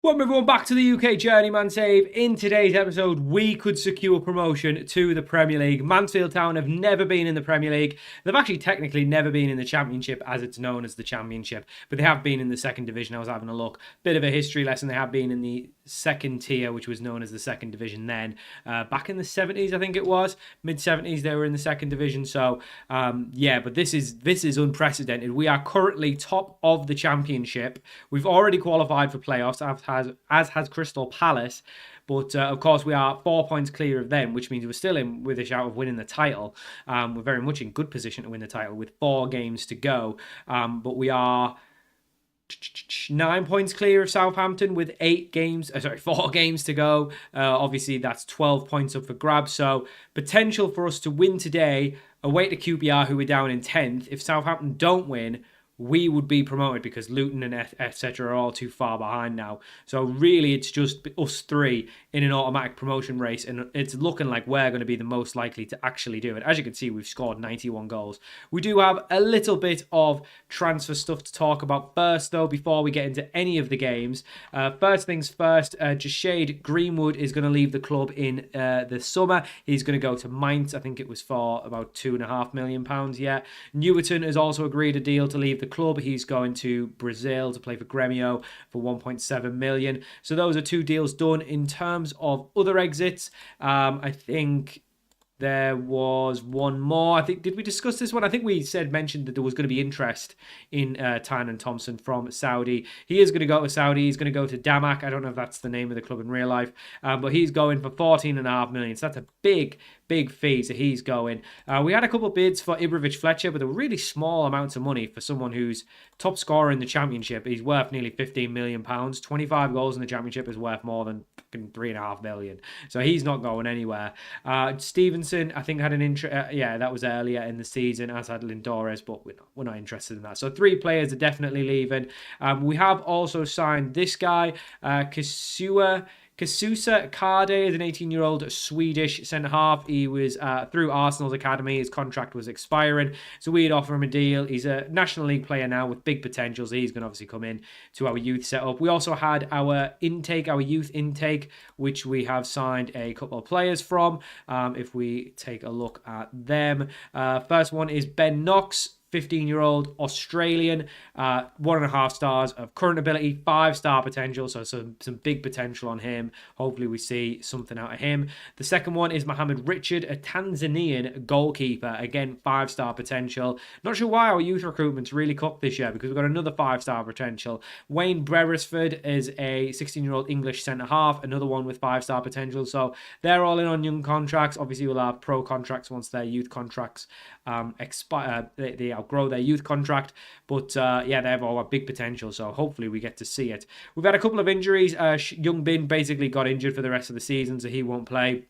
Welcome everyone back to the UK Journeyman save. In today's episode, we could secure promotion to the Premier League. Mansfield Town have never been in the Premier League. They've actually technically never been in the Championship, as it's known as the Championship, but they have been in the second division. I was having a look. Bit of a history lesson. They have been in the second tier, which was known as the second division then. Back in the 70s, I think it was. Mid-70s, they were in the second division. So, but this is unprecedented. We are currently top of the Championship. We've already qualified for playoffs, as has Crystal Palace. But, of course, we are 4 points clear of them, which means we're still in with a shout of winning the title. We're very much in good position to win the title with 4 games to go. But we are 9 points clear of Southampton with 4 games to go. Obviously, that's 12 points up for grabs. So, potential for us to win today, away to QPR, who are down in 10th. If Southampton don't win, we would be promoted because Luton and etc. are all too far behind now. So really, it's just us three in an automatic promotion race, and it's looking like we're going to be the most likely to actually do it. As you can see, we've scored 91 goals. We do have a little bit of transfer stuff to talk about first, though, before we get into any of the games. First things first, Jashade Greenwood is going to leave the club in the summer. He's going to go to Mainz. I think it was for about £2.5 million. Yeah. Newerton has also agreed a deal to leave the club. He's going to Brazil to play for Grêmio for 1.7 million. So those are 2 deals done. In terms of other exits, I think there was one more. Did we discuss this one? I think we mentioned that there was going to be interest in Tynan Thompson from Saudi. He is going to go to Saudi. He's going to go to Damak. I don't know if that's the name of the club in real life, but he's going for 14.5 million. So that's a big fee. So he's going. We had a couple of bids for Ibrahimovic Fletcher, but they were really small amounts of money for someone who's top scorer in the Championship. He's worth nearly £15 million. 25 goals in the Championship is worth more than £3.5 million. So he's not going anywhere. Stevenson, I think, had an interest. That was earlier in the season, as had Lindores, but we're not interested in that. So 3 players are definitely leaving. We have also signed this guy, Kasusa Kade is an 18-year-old Swedish centre-half. He was through Arsenal's academy. His contract was expiring, so we'd offer him a deal. He's a National League player now with big potential, so he's going to obviously come in to our youth setup. We also had our youth intake, which we have signed a couple of players from. If we take a look at them. First one is Ben Knox, 15-year-old Australian, 1.5 stars of current ability, 5-star potential, so some big potential on him. Hopefully we see something out of him. The second one is Mohammed Richard, a Tanzanian goalkeeper, again 5-star potential. Not sure why our youth recruitment's really cooked this year, because we've got another 5-star potential. Wayne Beresford is a 16-year-old English centre-half, another one with 5-star potential, so they're all in on young contracts. Obviously we'll have pro contracts once their youth contracts expire. They outgrow their youth contract, but they have all a big potential, so hopefully we get to see it. We've had a couple of injuries. Young Bin basically got injured for the rest of the season, so he won't play.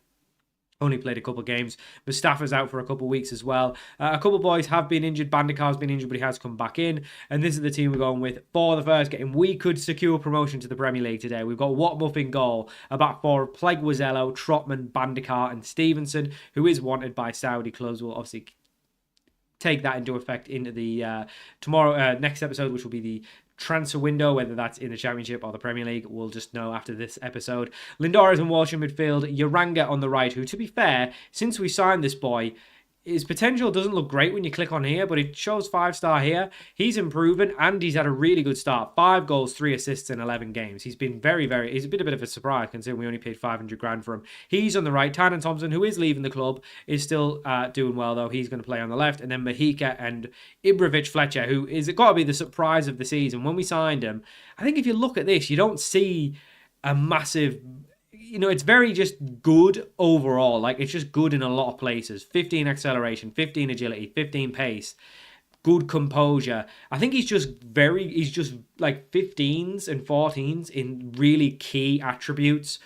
Only played a couple of games. Mustafa's out for a couple of weeks as well. A couple of boys have been injured. Bandicar's been injured, but he has come back in. And this is the team we're going with for the first game. We could secure promotion to the Premier League today. We've got Watmuff in goal, a back four of Plegwazello, Trotman, Bandicar, and Stevenson, who is wanted by Saudi clubs. We'll obviously take that into effect into the next episode, which will be the transfer window, whether that's in the Championship or the Premier League. We'll just know after this episode. Lindores and Walsh in midfield, Uranga on the right, who, to be fair, since we signed this boy, his potential doesn't look great when you click on here, but it shows 5-star here. He's improving, and he's had a really good start. 5 goals, 3 assists in 11 games. He's been he's a bit of a surprise considering we only paid 500 grand for him. He's on the right. Tynan Thompson, who is leaving the club, is still doing well, though. He's going to play on the left. And then Mahika and Ibrahimovic Fletcher, who is got to be the surprise of the season. When we signed him, I think if you look at this, you don't see a massive... it's very just good overall. Like, it's just good in a lot of places. 15 acceleration, 15 agility, 15 pace, good composure. I think he's just like 15s and 14s in really key attributes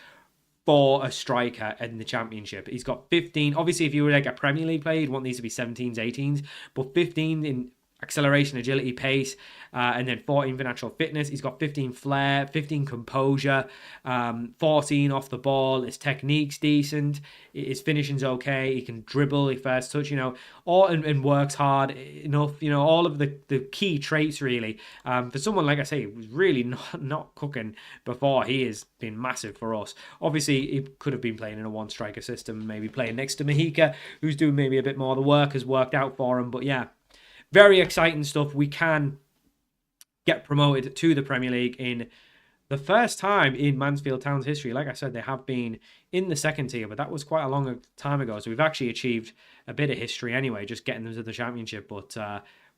for a striker in the Championship. He's got 15. Obviously, if you were like a Premier League player, you'd want these to be 17s, 18s, but 15 in acceleration, agility, pace, and then 14 for natural fitness. He's got 15 flair, 15 composure, 14 off the ball. His technique's decent. His finishing's okay. He can dribble, he first touch, all and works hard enough. All of the key traits really. For someone, like I say, who was really not cooking before, he has been massive for us. Obviously, he could have been playing in a one-striker system, maybe playing next to Mahika, who's doing maybe a bit more of the work, has worked out for him. But yeah, very exciting stuff. We can get promoted to the Premier League in the first time in Mansfield Town's history. Like I said, they have been in the second tier, but that was quite a long time ago. So we've actually achieved a bit of history anyway, just getting them to the Championship. But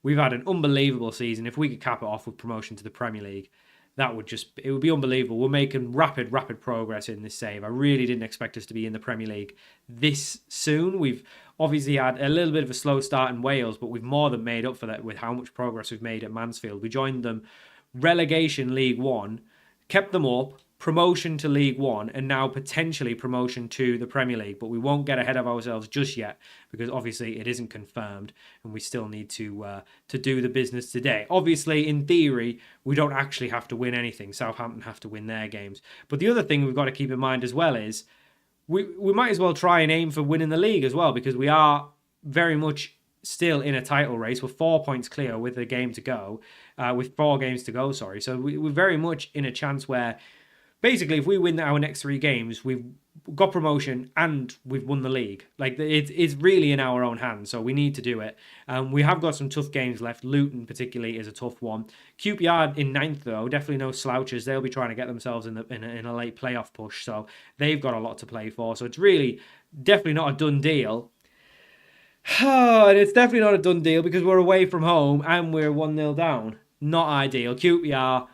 we've had an unbelievable season. If we could cap it off with promotion to the Premier League, it would be unbelievable. We're making rapid progress in this save. I really didn't expect us to be in the Premier League this soon. We've obviously had a little bit of a slow start in Wales, but we've more than made up for that with how much progress we've made at Mansfield. We joined them relegation League One, kept them up, promotion to League One, and now potentially promotion to the Premier League. But we won't get ahead of ourselves just yet, because obviously it isn't confirmed, and we still need to do the business today. Obviously, in theory, we don't actually have to win anything. Southampton have to win their games. But the other thing we've got to keep in mind as well is we might as well try and aim for winning the league as well, because we are very much still in a title race. We're 4 points clear with a game to go, with 4 games to go, sorry. So we're very much in a chance where basically if we win our next 3 games, we've got promotion and we've won the league. Like, it's really in our own hands, so we need to do it. We have got some tough games left. Luton particularly is a tough one. QPR in 9th though, definitely no slouches. They'll be trying to get themselves in a late playoff push, so they've got a lot to play for. So it's really definitely not a done deal. And it's definitely not a done deal because we're away from home and we're 1-0 down. Not ideal. QPR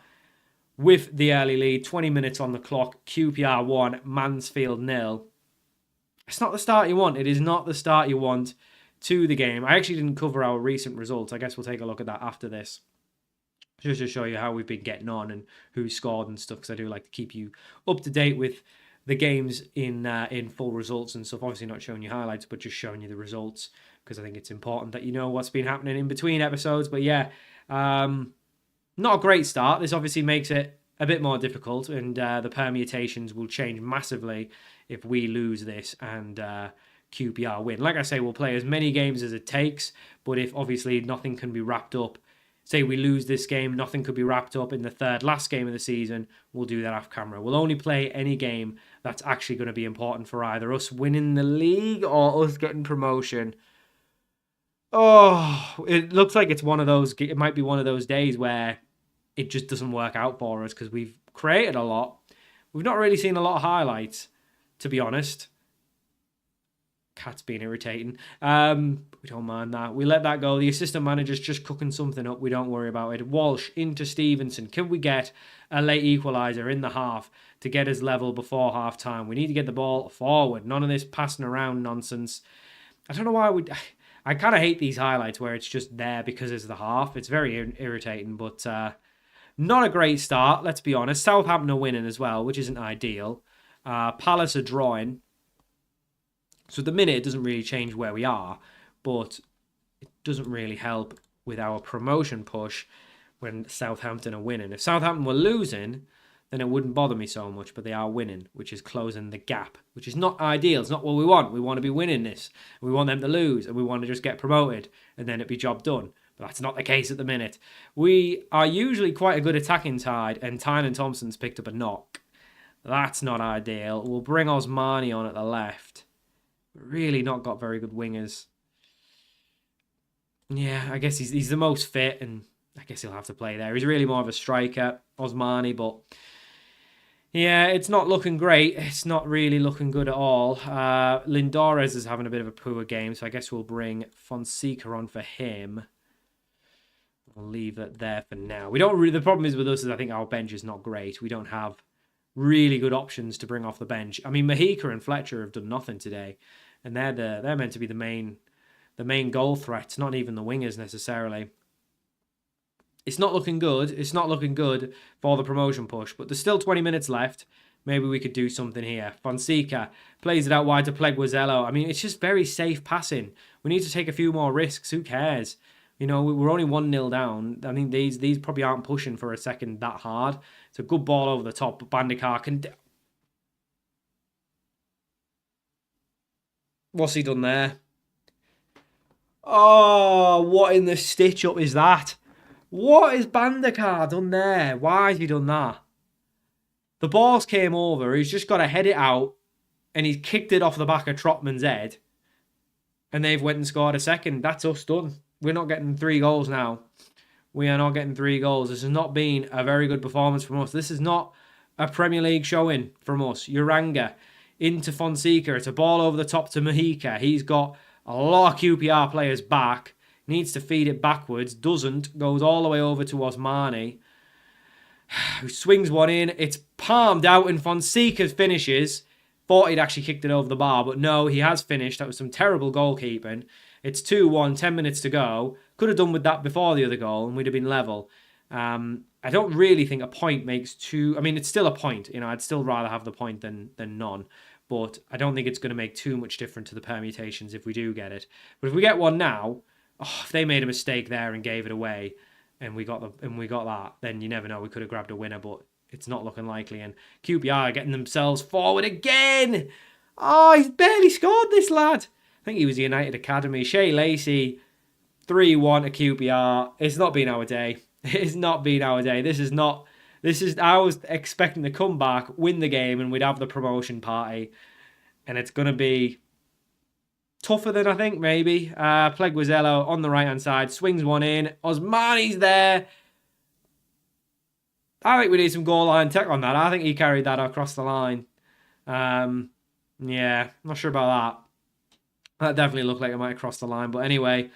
with the early lead, 20 minutes on the clock. QPR 1, Mansfield 0. It's not the start you want. It is not the start you want to the game. I actually didn't cover our recent results. I guess we'll take a look at that after this, just to show you how we've been getting on and who scored and stuff, because I do like to keep you up to date with the games in full results and stuff. Obviously not showing you highlights, but just showing you the results, because I think it's important that you know what's been happening in between episodes. But yeah, not a great start. This obviously makes it a bit more difficult, and the permutations will change massively if we lose this and QPR win. Like I say, we'll play as many games as it takes, but if obviously nothing can be wrapped up, say we lose this game, nothing could be wrapped up in the third last game of the season, we'll do that off camera. We'll only play any game that's actually going to be important for either us winning the league or us getting promotion. Oh, it looks like it might be one of those days where it just doesn't work out for us, because we've created a lot. We've not really seen a lot of highlights, to be honest. Cat's been irritating. We don't mind that. We let that go. The assistant manager's just cooking something up. We don't worry about it. Walsh into Stevenson. Can we get a late equaliser in the half to get us level before half time? We need to get the ball forward. None of this passing around nonsense. I don't know why I kind of hate these highlights where it's just there because it's the half. It's very irritating, but not a great start, let's be honest. Southampton are winning as well, which isn't ideal. Palace are drawing. So at the minute, it doesn't really change where we are, but it doesn't really help with our promotion push when Southampton are winning. If Southampton were losing, then it wouldn't bother me so much, but they are winning, which is closing the gap, which is not ideal. It's not what we want. We want to be winning this. We want them to lose, and we want to just get promoted, and then it'd be job done. But that's not the case at the minute. We are usually quite a good attacking side, and Tynan Thompson's picked up a knock. That's not ideal. We'll bring Osmani on at the left. Really not got very good wingers. Yeah, I guess he's the most fit, and I guess he'll have to play there. He's really more of a striker, Osmani, but yeah, it's not looking great. It's not really looking good at all. Lindores is having a bit of a poor game, so I guess we'll bring Fonseca on for him. I'll leave that there for now. The problem is with us is I think our bench is not great. We don't have really good options to bring off the bench. I mean, Mahika and Fletcher have done nothing today, and they're meant to be the main goal threats, not even the wingers necessarily. It's not looking good. It's not looking good for the promotion push, but there's still 20 minutes left. Maybe we could do something here. Fonseca plays it out wide to Pleguezello. I mean, it's just very safe passing. We need to take a few more risks. Who cares? You know, we're only 1-0 down. I think these probably aren't pushing for a second that hard. It's a good ball over the top, but Bandikar can... What's he done there? Oh, what in the stitch up is that? What is Bandikar done there? Why has he done that? The balls came over. He's just got to head it out, and he's kicked it off the back of Trotman's head, and they've went and scored a second. That's us done. We're not getting 3 goals now. We are not getting 3 goals. This has not been a very good performance from us. This is not a Premier League showing from us. Uranga into Fonseca. It's a ball over the top to Mahika. He's got a lot of QPR players back. Needs to feed it backwards. Doesn't. Goes all the way over to Osmani, who swings one in. It's palmed out, and Fonseca finishes. Thought he'd actually kicked it over the bar, but no, he has finished. That was some terrible goalkeeping. It's 2-1, 10 minutes to go. Could have done with that before the other goal, and we'd have been level. I don't really think a point makes two... I mean, it's still a point. You know, I'd still rather have the point than none. But I don't think it's going to make too much difference to the permutations if we do get it. But if we get one now, if they made a mistake there and gave it away, and we got that, then you never know. We could have grabbed a winner, but it's not looking likely. And QPR are getting themselves forward again. Oh, he's barely scored, this lad. I think he was United Academy. Shea Lacey, 3-1 to QPR. It's not been our day. It's not been our day. I was expecting to come back, win the game, and we'd have the promotion party. And it's going to be tougher than I think, maybe. Pleguezello on the right-hand side, swings one in. Osmani's there. I think we need some goal line tech on that. I think he carried that across the line. Yeah, not sure about that. That definitely looked like it might have crossed the line. But anyway,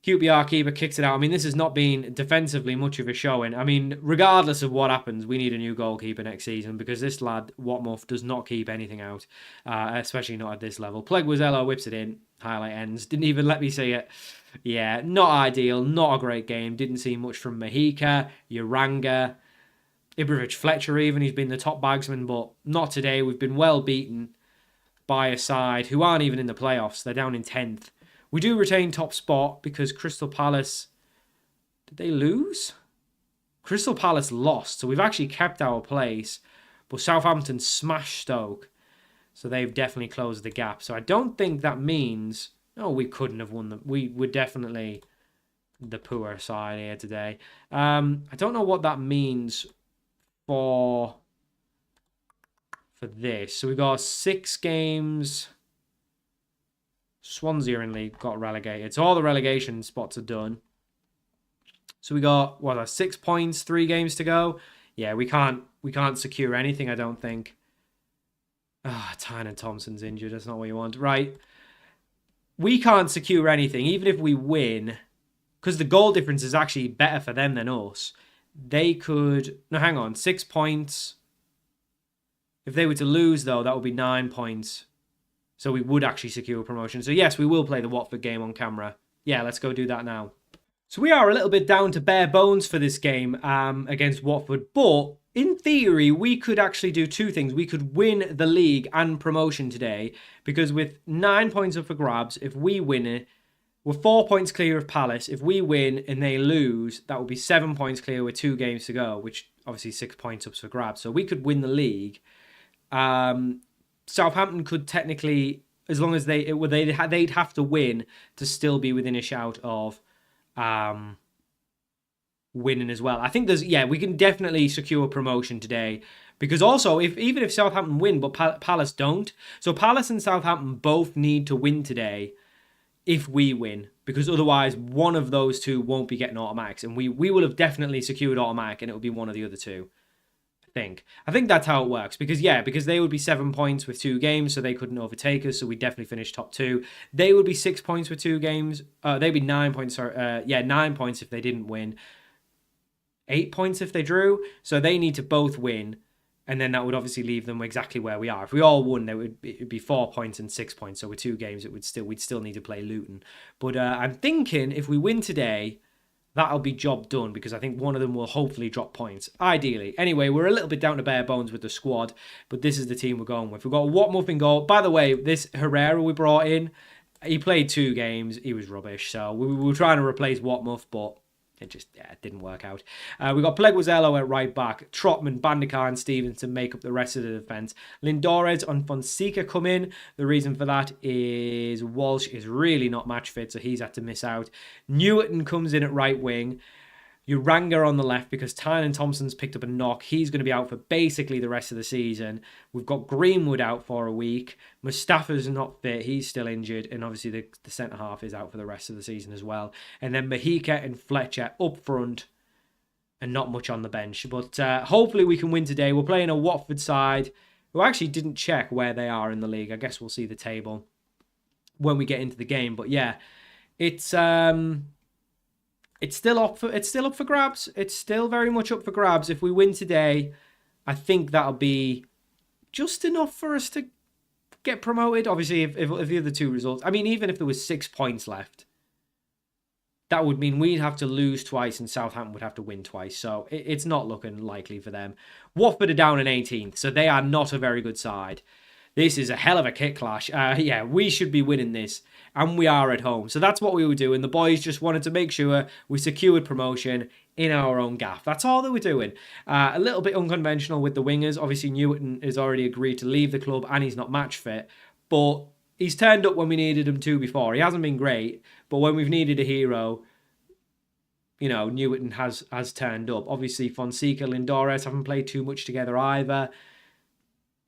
QPR keeper kicks it out. I mean, this has not been defensively much of a showing. I mean, regardless of what happens, we need a new goalkeeper next season because this lad, Watmuff, does not keep anything out, especially not at this level. Pleguezello whips it in. Highlight ends. Didn't even let me see it. Yeah, not ideal. Not a great game. Didn't see much from Mahika, Uranga, Ibrahimovic Fletcher even. He's been the top bagsman, but not today. We've been well beaten by a side who aren't even in the playoffs. They're down in 10th. We do retain top spot because Crystal Palace... Did they lose? Crystal Palace lost, so we've actually kept our place, but Southampton smashed Stoke, so they've definitely closed the gap. So I don't think that means... No, we couldn't have won them. We were definitely the poor side here today. I don't know what that means for this. So we got 6 games. Swansea in league got relegated. So all the relegation spots are done. So we got 6 points, 3 games to go. Yeah, we can't secure anything, I don't think. Tynan Thompson's injured. That's not what you want. Right. We can't secure anything, even if we win, because the goal difference is actually better for them than us. They could... No, hang on. 6 points. If they were to lose, though, that would be 9 points. So we would actually secure promotion. So yes, we will play the Watford game on camera. Yeah, let's go do that now. So we are a little bit down to bare bones for this game against Watford. But in theory, we could actually do 2 things. We could win the league and promotion today. Because with 9 points up for grabs, if we win it, we're 4 points clear of Palace. If we win and they lose, that would be 7 points clear with 2 games to go. Which obviously 6 points up for grabs. So we could win the league. Southampton could technically, as long as they'd have to win to still be within a shout of winning as well. I think we can definitely secure promotion today because also even if Southampton win but Palace don't, so Palace and Southampton both need to win today if we win, because otherwise one of those 2 won't be getting automatics, and we will have definitely secured automatic, and it will be one of the other 2. I think that's how it works, because they would be 7 points with 2 games, so they couldn't overtake us, so we definitely finished top 2. They would be 6 points with 2 games. They'd be 9 points. 9 points if they didn't win. 8 points if they drew. So they need to both win, and then that would obviously leave them exactly where we are. If we all won, it would be 4 points and 6 points. So with 2 games, we'd still need to play Luton. But I'm thinking if we win today, that'll be job done, because I think one of them will hopefully drop points, ideally. Anyway, we're a little bit down to bare bones with the squad, but this is the team we're going with. We've got Watmuff in goal. By the way, this Herrera we brought in, He played 2 games. He was rubbish. So we were trying to replace Watmuth, but it didn't work out. We got Pleguezello at right back. Trotman, Bandikar, and Stevenson make up the rest of the defence. Lindores and Fonseca come in. The reason for that is Walsh is really not match fit, so he's had to miss out. Newton comes in at right wing. Uranga on the left because Tynan Thompson's picked up a knock. He's going to be out for basically the rest of the season. We've got Greenwood out for a week. Mustafa's not fit. He's still injured. And obviously the centre-half is out for the rest of the season as well. And then Mahika and Fletcher up front and not much on the bench. But hopefully we can win today. We're playing a Watford side who actually didn't check where they are in the league. I guess we'll see the table when we get into the game. But yeah, it's still up for grabs. It's still very much up for grabs. If we win today, I think that'll be just enough for us to get promoted. Obviously, if the other 2 results, I mean, even if there was 6 points left, that would mean we'd have to lose twice and Southampton would have to win twice. So it's not looking likely for them. Watford are down in 18th, so they are not a very good side. This is a hell of a kick clash. Yeah, we should be winning this. And we are at home. So that's what we were doing. The boys just wanted to make sure we secured promotion in our own gaff. That's all they were doing. A little bit unconventional with the wingers. Obviously, Newton has already agreed to leave the club and he's not match fit. But he's turned up when we needed him to before. He hasn't been great. But when we've needed a hero, you know, Newton has turned up. Obviously, Fonseca, Lindores haven't played too much together either.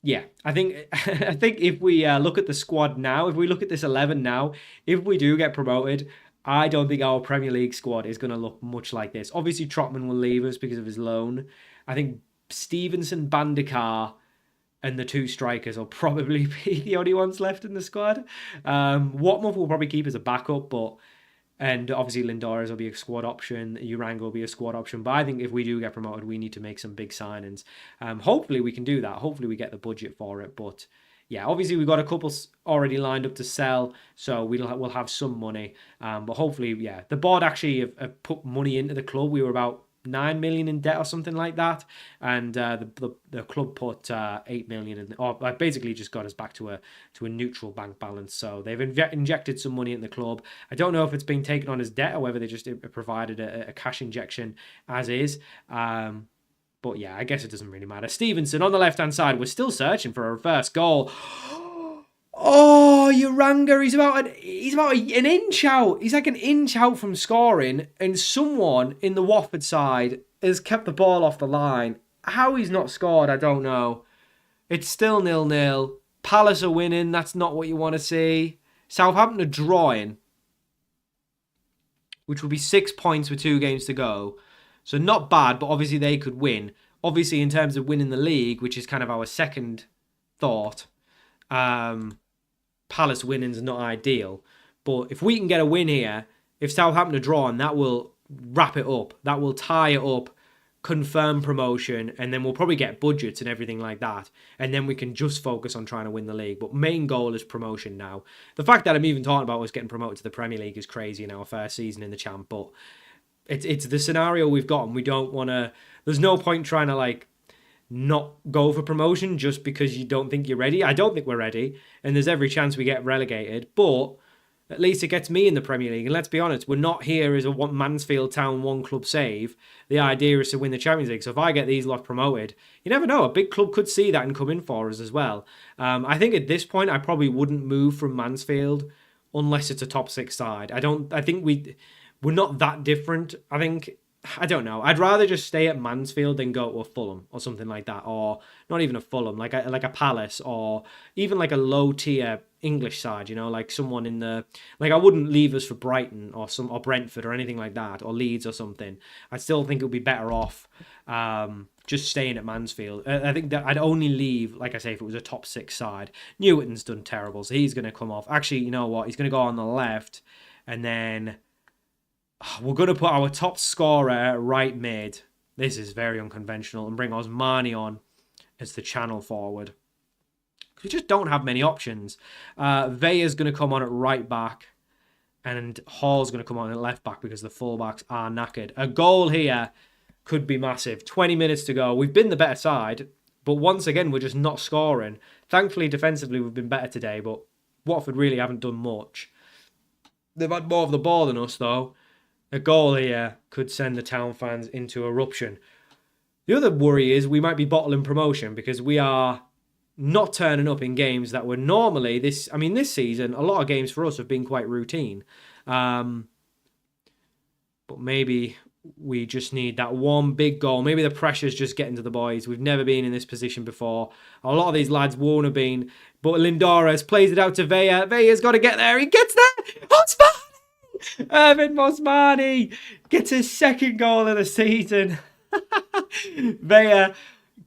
Yeah, I think if we look at the squad now, if we look at this 11 now, if we do get promoted, I don't think our Premier League squad is going to look much like this. Obviously, Trotman will leave us because of his loan. I think Stevenson, Bandikar, and the 2 strikers will probably be the only ones left in the squad. Watmuth will probably keep as a backup, and obviously Lindores will be a squad option. Uranga will be a squad option. But I think if we do get promoted, we need to make some big signings. Hopefully we can do that. Hopefully we get the budget for it. But yeah, obviously we've got a couple already lined up to sell. So we'll have some money. But hopefully, yeah. The board actually have put money into the club. We were about 9 million in debt or something like that, and the club put 8 million in, or basically just got us back to a neutral bank balance. So they've injected some money in the club. I don't know if it's been taken on as debt or whether they just provided a cash injection as is. But yeah, I guess it doesn't really matter. Stevenson on the left hand side, we're still searching for a reverse goal. Oh, Uranga, he's about an inch out. He's like an inch out from scoring, and someone in the Watford side has kept the ball off the line. How he's not scored, I don't know. It's still 0-0. Palace are winning. That's not what you want to see. Southampton are drawing, which would be 6 points with 2 games to go. So not bad, but obviously they could win. Obviously, in terms of winning the league, which is kind of our second thought, Palace winning's not ideal. But if we can get a win here, if Southampton are drawn, that will wrap it up. That will tie it up, confirm promotion, and then we'll probably get budgets and everything like that. And then we can just focus on trying to win the league. But main goal is promotion now. The fact that I'm even talking about us getting promoted to the Premier League is crazy in our first season in the Champ. But it's the scenario we've got, and we don't want to... There's no point trying to, not go for promotion just because you don't think you're ready. I don't think we're ready, and there's every chance we get relegated, but at least it gets me in the Premier League. And let's be honest, we're not here as a Mansfield Town one club save. The idea is to win the Champions League. So if I get these lot promoted, you never know, a big club could see that and come in for us as well. I think at this point I probably wouldn't move from Mansfield unless it's a top 6 side. I think we're not that different. I don't know. I'd rather just stay at Mansfield than go to a Fulham or something like that, or not even a Fulham, like a Palace, or even like a low tier English side. Like someone in the I wouldn't leave us for Brighton or Brentford or anything like that, or Leeds or something. I still think it would be better off just staying at Mansfield. I think that I'd only leave, like I say, if it was a top 6 side. Newton's done terrible, so he's going to come off. Actually, you know what? He's going to go on the left, and then we're going to put our top scorer right mid. This is very unconventional, and bring Osmani on as the channel forward. We just don't have many options. Veya's going to come on at right back, and Hall's going to come on at left back because the fullbacks are knackered. A goal here could be massive. 20 minutes to go. We've been the better side, but once again, we're just not scoring. Thankfully, defensively, we've been better today, but Watford really haven't done much. They've had more of the ball than us, though. A goal here could send the town fans into eruption. The other worry is we might be bottling promotion because we are not turning up in games that were normally this season. A lot of games for us have been quite routine. But maybe we just need that one big goal. Maybe the pressure's just getting to the boys. We've never been in this position before. A lot of these lads won't have been. But Lindores plays it out to Vea. Vea's got to get there. He gets there. Osmani! Irvin Osmani gets his second goal of the season. Vea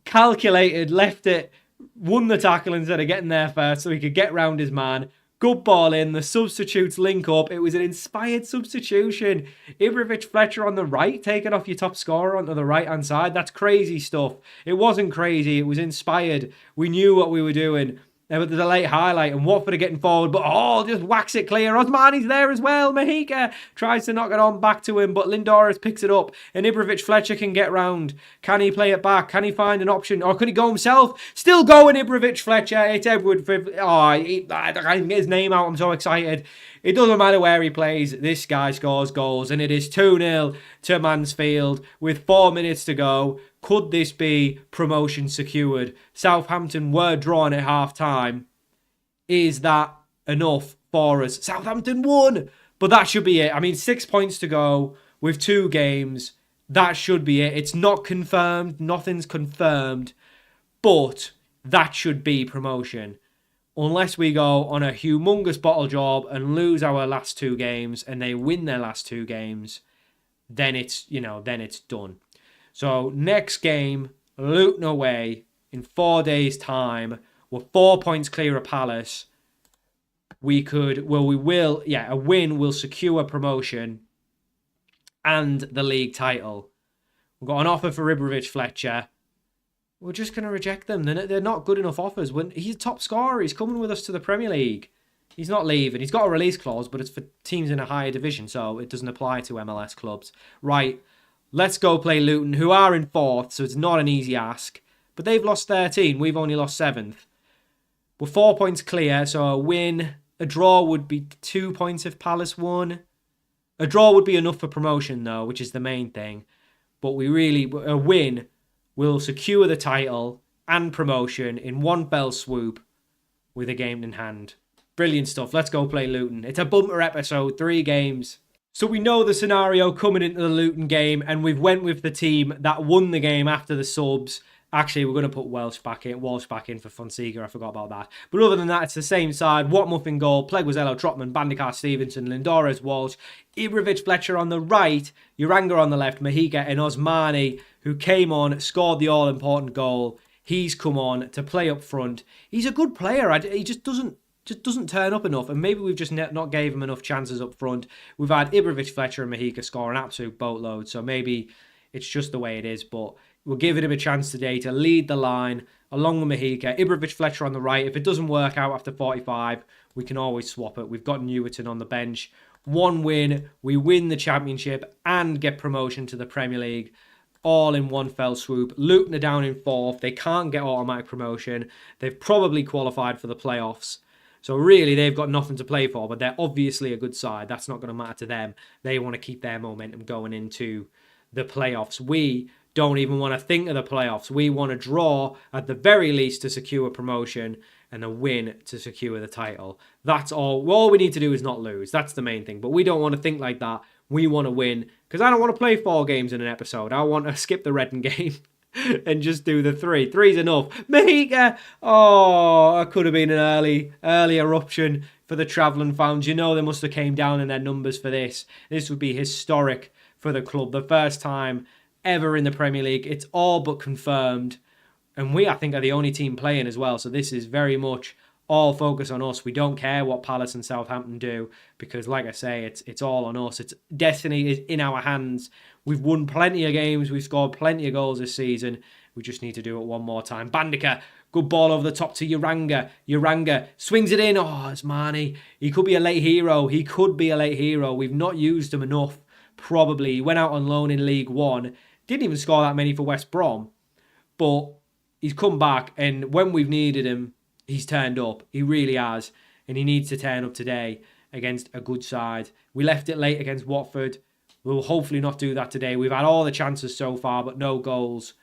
calculated, left it, won the tackle instead of getting there first so he could get round his man. Good ball in. The substitutes link up. It was an inspired substitution. Ibrahimovic Fletcher on the right, taking off your top scorer onto the right-hand side. That's crazy stuff. It wasn't crazy. It was inspired. We knew what we were doing. But there's a late highlight, and Watford are getting forward, but just whacks it clear. Osmani's there as well. Mahika tries to knock it on back to him, but Lindores picks it up, and Ibrahimovic Fletcher can get round. Can he play it back? Can he find an option? Or can he go himself? Still going, Ibrahimovic Fletcher. It's Edward. I can't get his name out. I'm so excited. It doesn't matter where he plays. This guy scores goals, and it is 2-0 to Mansfield with 4 minutes to go. Could this be promotion secured? Southampton were drawn at half-time. Is that enough for us? Southampton won, but that should be it. 6 points to go with 2 games. That should be it. It's not confirmed. Nothing's confirmed, but that should be promotion. Unless we go on a humongous bottle job and lose our last 2 games and they win their last 2 games, then it's done. So next game, Luton away in 4 days' time. We're 4 points clear of Palace. A win will secure promotion and the league title. We've got an offer for Ibrahimovic Fletcher. We're just going to reject them. They're not good enough offers. He's a top scorer. He's coming with us to the Premier League. He's not leaving. He's got a release clause, but it's for teams in a higher division, so it doesn't apply to MLS clubs. Right, let's go play Luton, who are in 4th, so it's not an easy ask. But they've lost 13. We've only lost 7th. We're 4 points clear, so a draw would be 2 points if Palace won. A draw would be enough for promotion, though, which is the main thing. But a win will secure the title and promotion in one fell swoop with a game in hand. Brilliant stuff. Let's go play Luton. It's a bumper episode, 3 games. So we know the scenario coming into the Luton game, and we've went with the team that won the game after the subs. Actually, we're going to put Walsh back in for Fonseca. I forgot about that. But other than that, it's the same side. Watmuff in goal, Pleguezuelo, Trotman, Bandicart, Stevenson, Lindores, Walsh, Ibrahimovic Fletcher on the right, Uranga on the left, Mahika and Osmani, who came on, scored the all-important goal. He's come on to play up front. He's a good player. He just doesn't turn up enough, and maybe we've just not gave him enough chances up front. We've had Ibrahimovic Fletcher and Mahika score an absolute boatload, so maybe it's just the way it is, but we're giving him a chance today to lead the line along with Mahika. Ibrahimovic Fletcher on the right. If it doesn't work out after 45, we can always swap it. We've got Newerton on the bench. 1 win, we win the championship and get promotion to the Premier League, all in one fell swoop. Luton are down in 4th. They can't get automatic promotion. They've probably qualified for the playoffs. So really, they've got nothing to play for, but they're obviously a good side. That's not going to matter to them. They want to keep their momentum going into the playoffs. We don't even want to think of the playoffs. We want to draw at the very least to secure promotion and a win to secure the title. That's all. All we need to do is not lose. That's the main thing. But we don't want to think like that. We want to win because I don't want to play 4 games in an episode. I want to skip the Reading game and just do the 3. 3's enough. Mahika! Oh, it could have been an early eruption for the travelling fans. You know they must have came down in their numbers for this. This would be historic for the club. The first time ever in the Premier League. It's all but confirmed. And we, I think, are the only team playing as well. So this is very much all focus on us. We don't care what Palace and Southampton do because, like I say, it's all on us. It's destiny is in our hands. We've won plenty of games. We've scored plenty of goals this season. We just need to do it one more time. Bandika, good ball over the top to Uranga. Uranga swings it in. Oh, it's Marnie. He could be a late hero. We've not used him enough, probably. He went out on loan in League One. Didn't even score that many for West Brom. But he's come back, and when we've needed him, he's turned up. He really has. And he needs to turn up today. against a good side. We left it late against Watford. We'll hopefully not do that today. We've had all the chances so far, but no goals.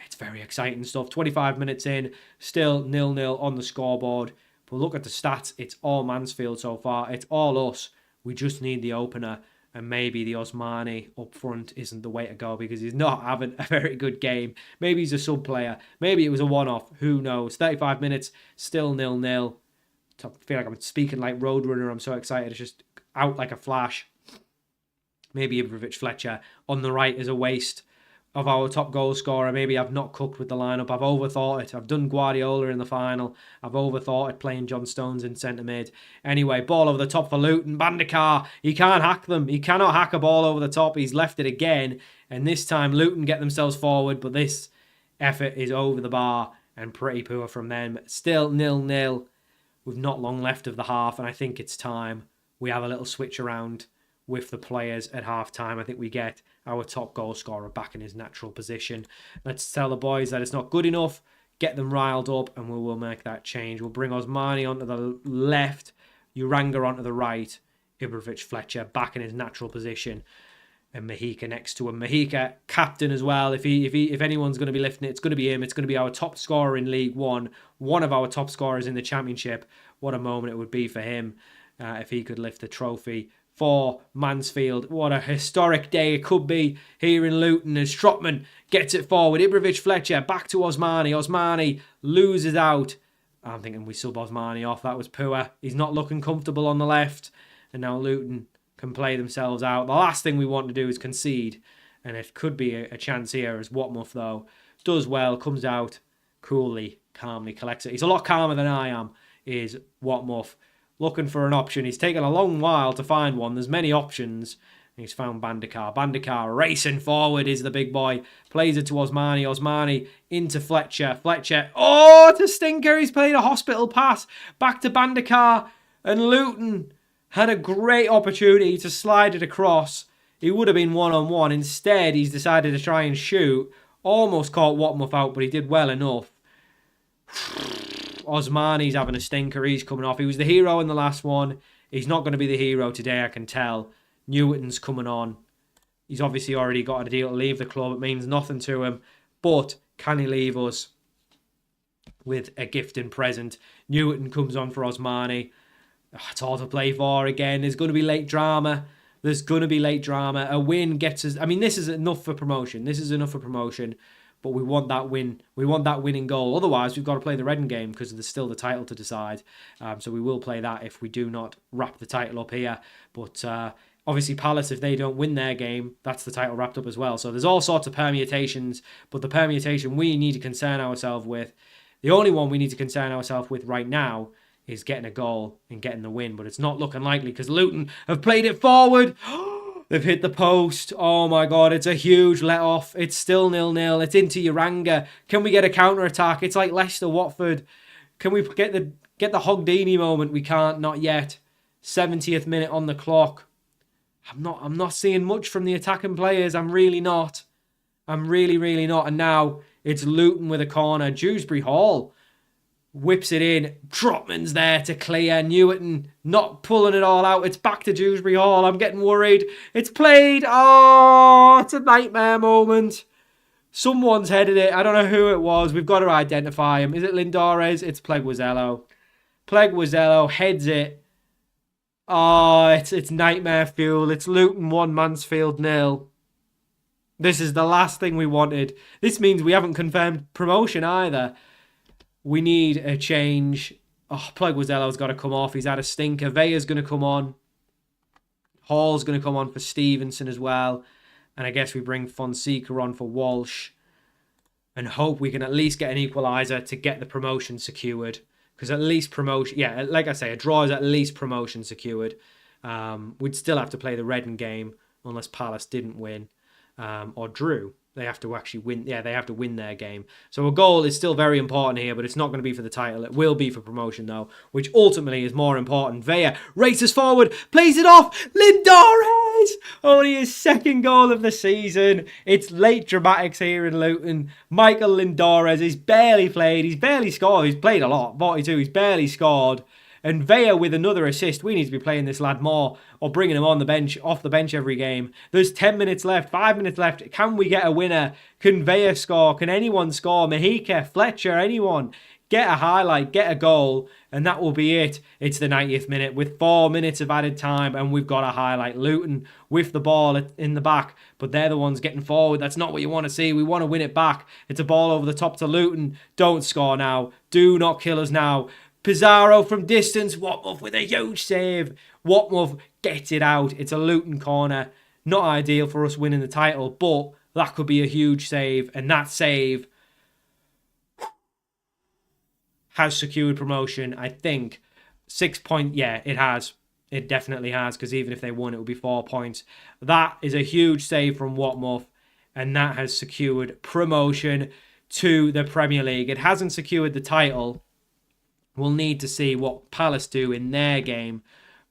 It's very exciting stuff. 25 minutes in, still 0-0 on the scoreboard. But look at the stats. It's all Mansfield so far. It's all us. We just need the opener. And maybe the Osmani up front isn't the way to go because he's not having a very good game. Maybe he's a sub player. Maybe it was a one-off. Who knows? 35 minutes, still 0-0. I feel like I'm speaking like Roadrunner. I'm so excited. It's just out like a flash. Maybe Ibrahimovic-Fletcher on the right is a waste of our top goal scorer. Maybe I've not cooked with the lineup. I've overthought it. I've done Guardiola in the final. I've overthought it playing John Stones in centre mid. Anyway, ball over the top for Luton. Bandekar, he can't hack them. He cannot hack a ball over the top. He's left it again. And this time Luton get themselves forward. But this effort is over the bar and pretty poor from them. Still 0-0 with not long left of the half. And I think it's time we have a little switch around with the players at half-time. I think we get our top goal scorer back in his natural position. Let's tell the boys that it's not good enough, get them riled up, and we will make that change. We'll bring Osmani onto the left, Uranga onto the right, Ibrahimovic-Fletcher back in his natural position, and Mahika next to him. Mahika, captain as well. If anyone's going to be lifting it, it's going to be him. It's going to be our top scorer in League One, one of our top scorers in the Championship. What a moment it would be for him if he could lift the trophy for Mansfield. What a historic day it could be here in Luton as Strootman gets it forward. Ibrahimovic-Fletcher back to Osmani. Osmani loses out. I'm thinking we sub Osmani off. That was poor. He's not looking comfortable on the left. And now Luton can play themselves out. The last thing we want to do is concede. And it could be a chance here as Watmuff, though, does well, comes out coolly, calmly, collects it. He's a lot calmer than I am, is Watmuff. Looking for an option. He's taken a long while to find one. There's many options. He's found Bandekar. Bandekar racing forward is the big boy. Plays it to Osmani. Osmani into Fletcher. Fletcher. Oh, it's a stinker. He's played a hospital pass. Back to Bandekar. And Luton had a great opportunity to slide it across. He would have been one-on-one. Instead, he's decided to try and shoot. Almost caught Watmuff out, but he did well enough. Osmani's having a stinker. He's coming off. He was the hero in the last one. He's not going to be the hero today, I can tell. Newton's coming on. He's obviously already got a deal to leave the club. It means nothing to him. But can he leave us with a gift and present? Newton comes on for Osmani. It's all to play for again. There's going to be late drama. There's going to be late drama. A win gets us... I mean, this is enough for promotion. This is enough for promotion. But we want that win. We want that winning goal. Otherwise, we've got to play the Reading game because there's still the title to decide. So we will play that if we do not wrap the title up here. But obviously, Palace, if they don't win their game, that's the title wrapped up as well. So there's all sorts of permutations. But the permutation we need to concern ourselves with, the only one we need to concern ourselves with right now is getting a goal and getting the win. But it's not looking likely because Luton have played it forward. They've hit the post. Oh my God, it's a huge let-off. It's still 0-0. It's into Uranga. Can we get a counter-attack? It's like Leicester-Watford. Can we get the Hogdini moment? We can't, not yet. 70th minute on the clock. I'm not seeing much from the attacking players. I'm really not. I'm really not. And now it's Luton with a corner. Dewsbury Hall whips it in. Trotman's there to clear. Newton not pulling it all out. It's back to Dewsbury Hall. I'm getting worried. It's played. Oh, it's a nightmare moment. Someone's headed it. I don't know who it was. We've got to identify him. Is it Lindores? It's Pleguezello. Pleguezello heads it. Oh, it's nightmare fuel. It's Luton 1, Mansfield 0. This is the last thing we wanted. This means we haven't confirmed promotion either. We need a change. Oh, Pleguezello's got to come off. He's had a stinker. Vea's going to come on. Hall's going to come on for Stevenson as well. And I guess we bring Fonseca on for Walsh. And hope we can at least get an equaliser to get the promotion secured. Because at least promotion... Yeah, like I say, a draw is at least promotion secured. We'd still have to play the Reading game unless Palace didn't win. Or drew. They have to actually win. Yeah, they have to win their game. So a goal is still very important here, but it's not going to be for the title. It will be for promotion, though, which ultimately is more important. Vea races forward, plays it off. Lindores! Only his second goal of the season. It's late dramatics here in Luton. Michael Lindores, he's barely played. He's barely scored. He's played a lot, 42. He's barely scored. And Vea with another assist. We need to be playing this lad more or bringing him on the bench, off the bench every game. There's 10 minutes left, 5 minutes left. Can we get a winner? Can Vea score? Can anyone score? Mahika, Fletcher, anyone? Get a highlight, get a goal, and that will be it. It's the 90th minute with 4 minutes of added time, and we've got a highlight. Luton with the ball in the back, but they're the ones getting forward. That's not what you want to see. We want to win it back. It's a ball over the top to Luton. Don't score now. Do not kill us now. Pizarro from distance. Watmuff with a huge save. Watmuff gets it out. It's a Luton corner. Not ideal for us winning the title, but that could be a huge save, and that save has secured promotion. I think 6 points. Yeah, it has. It definitely has, because even if they won, it would be 4 points. That is a huge save from Watmuff, and that has secured promotion to the Premier League. It hasn't secured the title. We'll need to see what Palace do in their game,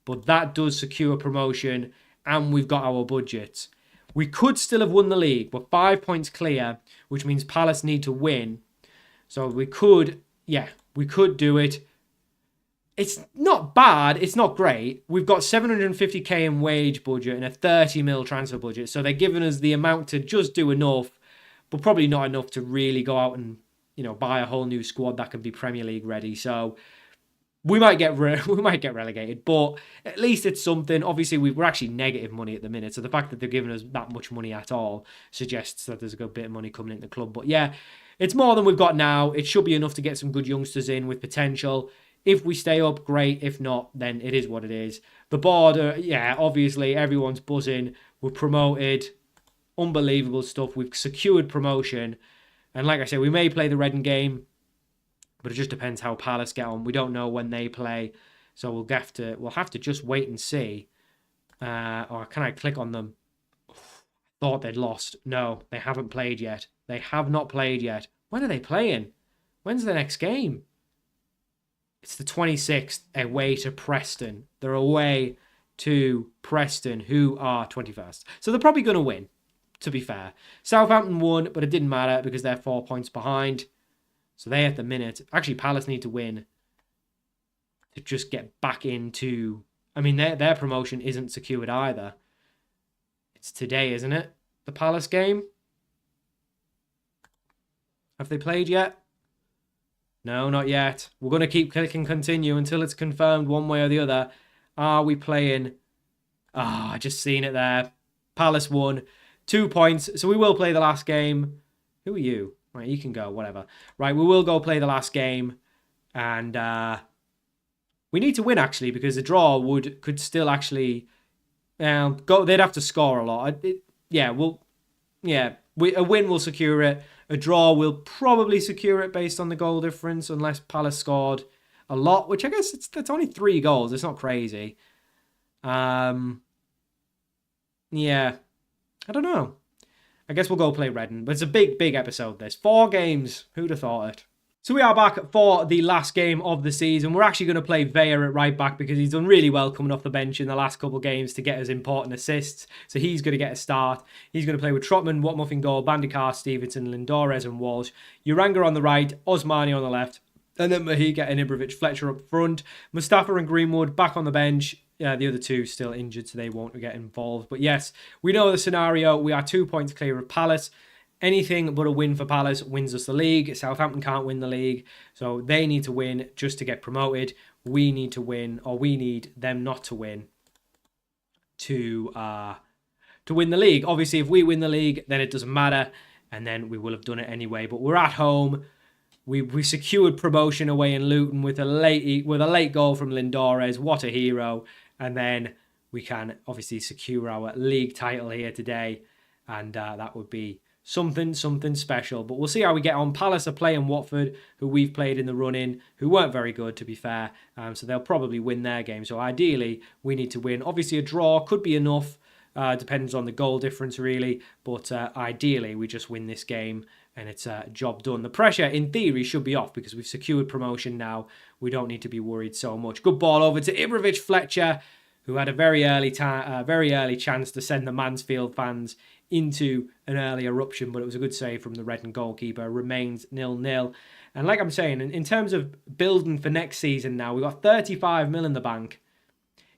but that does secure promotion, and we've got our budget. We could still have won the league, but 5 points clear, which means Palace need to win. So we could, we could do it. It's not bad. It's not great. We've got 750k in wage budget and a 30 mil transfer budget. So they're giving us the amount to just do enough, but probably not enough to really go out and, buy a whole new squad that can be Premier League ready. So we might get relegated, but at least it's something. Obviously, we're actually negative money at the minute. So the fact that they're giving us that much money at all suggests that there's a good bit of money coming into the club. But yeah, it's more than we've got now. It should be enough to get some good youngsters in with potential. If we stay up, great. If not, then it is what it is. The border, obviously everyone's buzzing. We're promoted. Unbelievable stuff. We've secured promotion. And like I said, we may play the Reading game, but it just depends how Palace get on. We don't know when they play. So we'll have to just wait and see. Or can I click on them? Thought they'd lost. No, they haven't played yet. They have not played yet. When are they playing? When's the next game? It's the 26th, away to Preston. They're away to Preston, who are 21st. So they're probably going to win, to be fair. Southampton won, but it didn't matter because they're 4 points behind. So they, at the minute, actually Palace need to win to just get back into... I mean, their promotion isn't secured either. It's today, isn't it? The Palace game? Have they played yet? No, not yet. We're going to keep clicking continue until it's confirmed one way or the other. Are we playing? I just seen it there. Palace won. 2 points. So we will play the last game. Who are you? Right, you can go, whatever. Right, we will go play the last game. And we need to win, actually, because a draw could still actually go. They'd have to score a lot. A win will secure it. A draw will probably secure it based on the goal difference, unless Palace scored a lot, which I guess that's only 3 goals. It's not crazy. I don't know. I guess we'll go play Reading, but it's a big, big episode, this. 4 games. Who'd have thought it? So we are back for the last game of the season. We're actually going to play Vea at right back because he's done really well coming off the bench in the last couple of games to get us important assists. So he's going to get a start. He's going to play with Trotman, Watmuff in goal, Bandikar, Stevenson, Lindores and Walsh. Uranga on the right, Osmani on the left. And then Mahika and Ibrahimovic, Fletcher up front. Mustafa and Greenwood back on the bench. The other two still injured, so they won't get involved. But yes, we know the scenario. We are 2 points clear of Palace. Anything but a win for Palace wins us the league. Southampton can't win the league, so they need to win just to get promoted. We need to win, or we need them not to win to win the league. Obviously, if we win the league, then it doesn't matter, and then we will have done it anyway. But we're at home. We secured promotion away in Luton with a late goal from Lindores. What a hero! And then we can obviously secure our league title here today, and that would be something special. But we'll see how we get on. Palace are playing Watford, who we've played in the run-in, who weren't very good, to be fair. So they'll probably win their game. So ideally, we need to win. Obviously, a draw could be enough. Depends on the goal difference, really. But ideally, we just win this game and it's a job done. The pressure, in theory, should be off because we've secured promotion now. We don't need to be worried so much. Good ball over to Ibrahimovic, Fletcher. who had a very early chance to send the Mansfield fans into an early eruption, but it was a good save from the Redden goalkeeper. Remains 0-0. And like I'm saying, in terms of building for next season now, we've got 35 mil in the bank.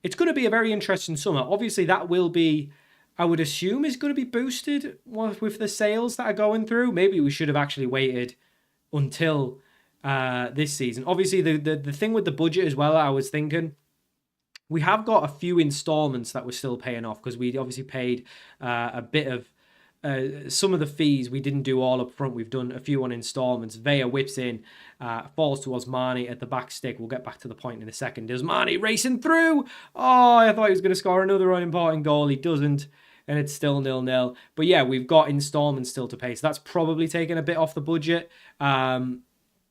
It's going to be a very interesting summer. Obviously, that will be, I would assume, is going to be boosted with the sales that are going through. Maybe we should have actually waited until this season. Obviously, the thing with the budget as well, I was thinking, we have got a few installments that we're still paying off because we obviously paid a bit of some of the fees we didn't do all up front. We've done a few on installments. Vea whips in, falls to Osmani at the back stick. We'll get back to the point in a second. Osmani racing through. Oh, I thought he was going to score another unimportant goal. He doesn't, and it's still 0-0. But yeah, we've got installments still to pay, so that's probably taken a bit off the budget.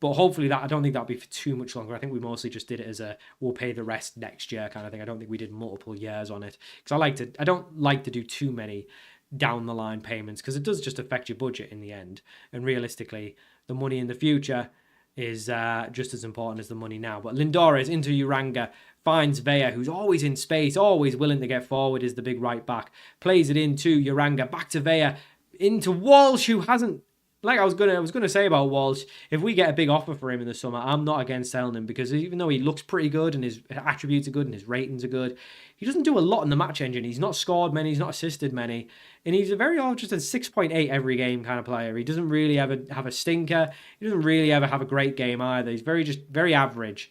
But hopefully I don't think that'll be for too much longer. I think we mostly just did it as a we'll pay the rest next year kind of thing. I don't think we did multiple years on it because I don't like to do too many down the line payments because it does just affect your budget in the end. And realistically, the money in the future is just as important as the money now. But Lindores into Uranga, finds Vea, who's always in space, always willing to get forward, is the big right back. Plays it into Uranga, back to Vea, into Walsh, who hasn't. Like I was gonna say about Walsh, if we get a big offer for him in the summer, I'm not against selling him because even though he looks pretty good and his attributes are good and his ratings are good, he doesn't do a lot in the match engine. He's not scored many, he's not assisted many, and he's a very just a 6.8 every game kind of player. He doesn't really ever have a stinker. He doesn't really ever have a great game either. He's very average.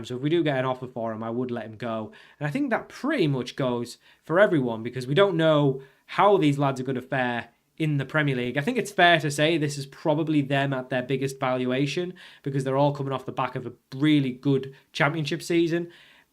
So if we do get an offer for him, I would let him go. And I think that pretty much goes for everyone because we don't know how these lads are going to fare in the Premier League. I think it's fair to say this is probably them at their biggest valuation because they're all coming off the back of a really good championship season.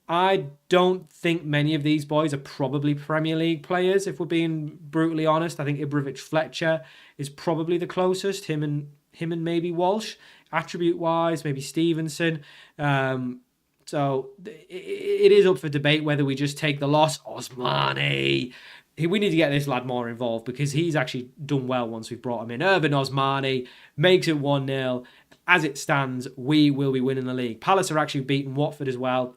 I don't think many of these boys are probably Premier League players, if we're being brutally honest. I think Ibrahimovic-Fletcher is probably the closest, him and maybe Walsh, attribute-wise, maybe Stevenson. So it is up for debate whether we just take the loss. Osmani! We need to get this lad more involved because he's actually done well once we've brought him in. Irvin Osmani makes it 1-0. As it stands, we will be winning the league. Palace are actually beating Watford as well.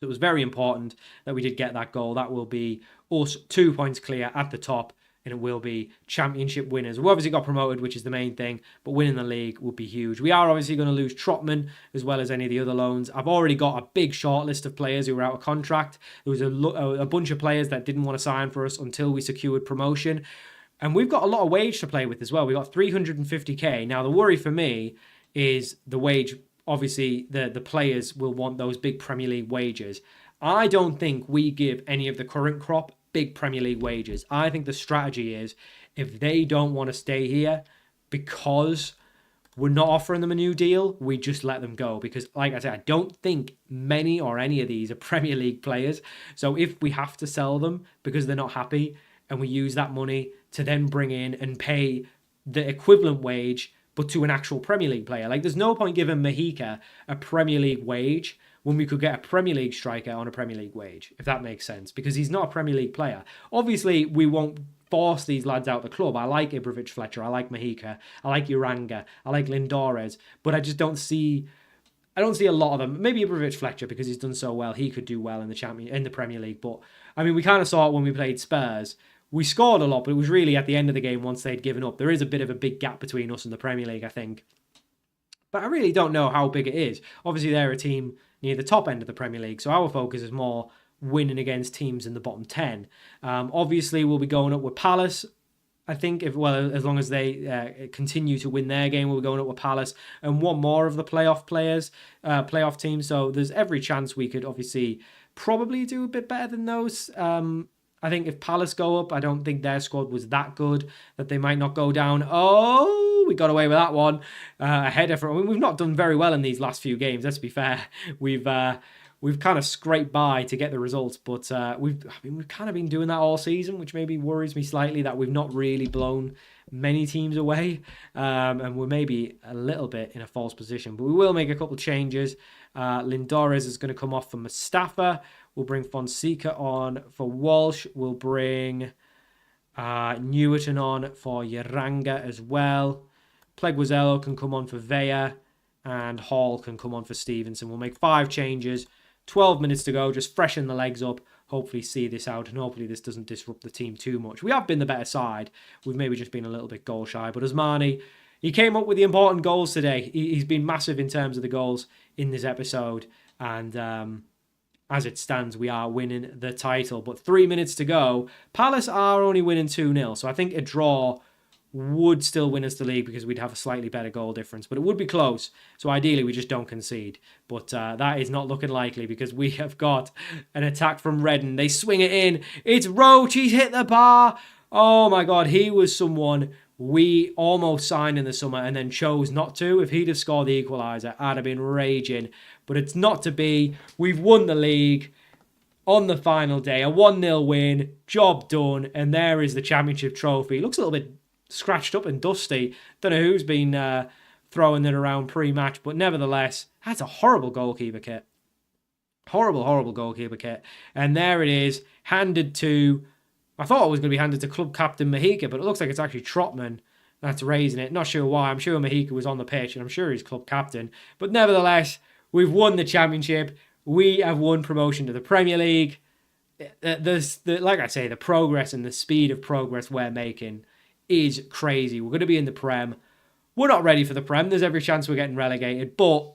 It was very important that we did get that goal. That will be us 2 points clear at the top, and it will be championship winners. We obviously got promoted, which is the main thing, but winning the league would be huge. We are obviously going to lose Trotman as well as any of the other loans. I've already got a big short list of players who were out of contract. There was a bunch of players that didn't want to sign for us until we secured promotion. And we've got a lot of wage to play with as well. We got 350k. Now, the worry for me is the wage. Obviously, the players will want those big Premier League wages. I don't think we give any of the current crop big Premier League wages. I think the strategy is if they don't want to stay here because we're not offering them a new deal, we just let them go. Because, like I said, I don't think many or any of these are Premier League players. So if we have to sell them because they're not happy and we use that money to then bring in and pay the equivalent wage but to an actual Premier League player. Like, there's no point giving Mahika a Premier League wage when we could get a Premier League striker on a Premier League wage, if that makes sense, because he's not a Premier League player. Obviously, we won't force these lads out of the club. I like Ibrahimovic-Fletcher, I like Mahika, I like Uranga, I like Lindores, but I just don't see a lot of them. Maybe Ibrahimovic-Fletcher, because he's done so well, he could do well in the Premier League. But I mean, we kind of saw it when we played Spurs. We scored a lot, but it was really at the end of the game once they'd given up. There is a bit of a big gap between us and the Premier League, I think. But I really don't know how big it is. Obviously, they're a team near the top end of the Premier League, so our focus is more winning against teams in the bottom 10. Obviously, we'll be going up with Palace. I think, as long as they continue to win their game, we'll be going up with Palace and one more of the playoff teams. So there's every chance we could obviously probably do a bit better than those. I think if Palace go up, I don't think their squad was that good that they might not go down. Oh, we got away with that one. A header from. I mean, we've not done very well in these last few games. Let's be fair. We've kind of scraped by to get the results, but we've kind of been doing that all season, which maybe worries me slightly that we've not really blown many teams away, and we're maybe a little bit in a false position. But we will make a couple of changes. Lindores is going to come off for Mustafa. We'll bring Fonseca on for Walsh. We'll bring Newerton on for Uranga as well. Pleguezuelo can come on for Vea. And Hall can come on for Stevenson. We'll make 5 changes 12 minutes to go, just freshen the legs up, hopefully see this out, and hopefully this doesn't disrupt the team too much. We have been the better side. We've maybe just been a little bit goal shy, but Osmani, he came up with the important goals today. He's been massive in terms of the goals in this episode, and as it stands, we are winning the title. But 3 minutes to go. Palace are only winning 2-0, so I think a draw would still win us the league because we'd have a slightly better goal difference. But it would be close, so ideally we just don't concede. But that is not looking likely because we have got an attack from Redden. They swing it in. It's Roach. He's hit the bar. Oh my God, he was someone we almost signed in the summer and then chose not to. If he'd have scored the equaliser, I'd have been raging. But it's not to be. We've won the league on the final day. A 1-0 win. Job done. And there is the championship trophy. It looks a little bit scratched up and dusty. Don't know who's been throwing it around pre-match. But nevertheless, that's a horrible goalkeeper kit. Horrible goalkeeper kit. And there it is. Handed to... I thought it was going to be handed to club captain Mahika, but it looks like it's actually Trotman that's raising it. Not sure why. I'm sure Mahika was on the pitch, and I'm sure he's club captain. But nevertheless, we've won the championship. We have won promotion to the Premier League. Like I say, the progress and the speed of progress we're making is crazy. We're going to be in the Prem. We're not ready for the Prem. There's every chance we're getting relegated, but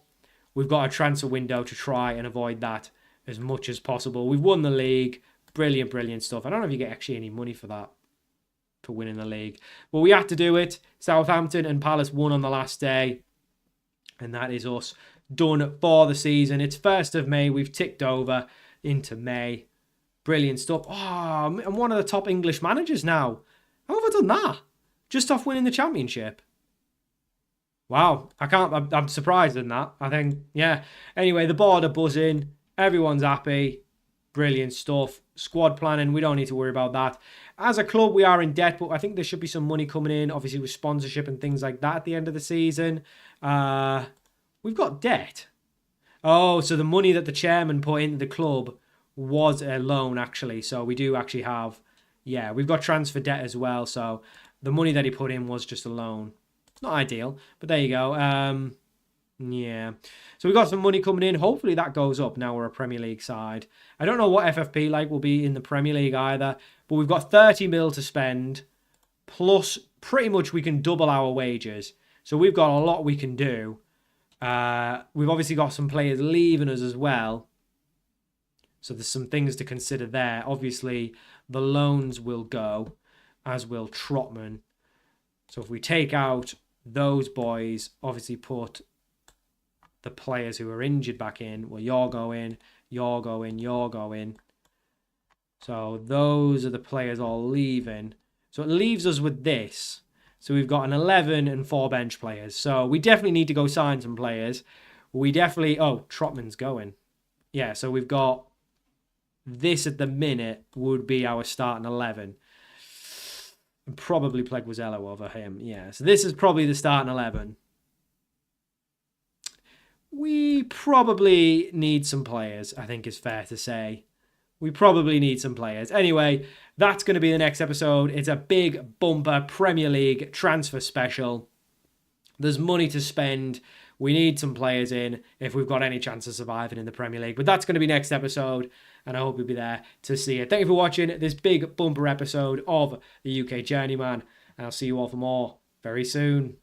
we've got a transfer window to try and avoid that as much as possible. We've won the league. Brilliant stuff. I don't know if you get actually any money for that, for winning the league. But we had to do it. Southampton and Palace won on the last day. And that is us done for the season. It's 1st of May. We've ticked over into May. Brilliant stuff. Oh, I'm one of the top English managers now. How have I done that? Just off winning the championship. Wow. I'm surprised in that. I think, yeah. Anyway, the board are buzzing. Everyone's happy. Brilliant stuff. Squad planning, we don't need to worry about that. As a club, we are in debt, but I think there should be some money coming in, obviously with sponsorship and things like that at the end of the season. We've got debt. Oh, so the money that the chairman put into the club was a loan, actually. So we do actually have, yeah, we've got transfer debt as well. So the money that he put in was just a loan. It's not ideal, but there you go. Yeah. So we've got some money coming in. Hopefully that goes up. Now we're a Premier League side. I don't know what FFP like will be in the Premier League either. But we've got 30 mil to spend. Plus pretty much we can double our wages. So we've got a lot we can do. We've obviously got some players leaving us as well. So there's some things to consider there. Obviously the loans will go. As will Trotman. So if we take out those boys, obviously put the players who are injured back in. Well, you're going. So those are the players all leaving. So it leaves us with this. So we've got an 11 and 4 bench players. So we definitely need to go sign some players. We definitely... Oh, Trotman's going. Yeah, so we've got... This at the minute would be our starting 11. And probably Pleguezello over him. Yeah, so this is probably the starting 11. We probably need some players, I think is fair to say. We probably need some players. Anyway, that's going to be the next episode. It's a big bumper Premier League transfer special. There's money to spend. We need some players in if we've got any chance of surviving in the Premier League. But that's going to be next episode, and I hope you'll be there to see it. Thank you for watching this big bumper episode of the UK Journeyman, and I'll see you all for more very soon.